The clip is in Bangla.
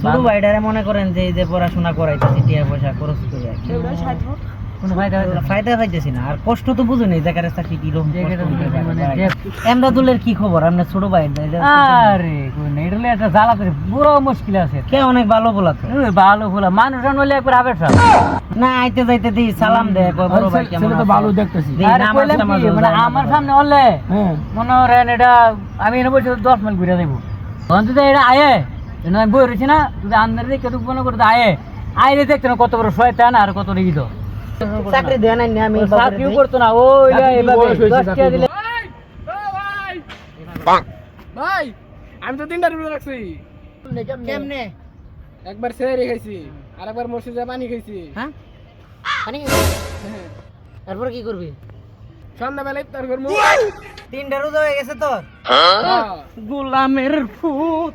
ছোট ভাইটারে মনে করেন যে এই যে পড়াশোনা করাইতেছি টিয়া পয়সা খরচ করে কোনো ফায়দা পাইতেছি না। আর কষ্ট তো বুঝুনি জায়গার চাকরি কি রকম এমদাদুলের কি খবর আপনার ছোট ভাই? আরে এটা একটা জ্বালা করে পুরো মুশকিল আছে। কে অনেক ভালো বলা তো, ভালো বলা মানুষ হলে একবার আবেশ না আইতে যাইতে দিই সালাম দে বড় ভাই কেমন ছেলে তো ভালো দেখতেছি। মানে আমার সামনে হলে মনে করেন এটা আমি এনে বলছি 10 মাইল ঘুরে দেবো অন্তত এটা আয়ে আমি বই রয়েছি না যদি আন্দার দেখে মনে করতে আইলে দেখতে না কত বড় শয়তান আর কত রেগিত চাকরি দেয় নাই আমি চাকরিও করতো না ও এইভাবে 10 টাকা দিলে। ভাই আমি তো 3টা রুটি রাখছি। কেমনে একবার সেহরি খাইছি আর একবার মসজিদে পানি খাইছি। হ্যাঁ পানি তারপর কি করবি? সন্ধ্যাবেলা ইফতার করবো। 3টা রোজা হয়ে গেছে তোর? গোলামের ফুট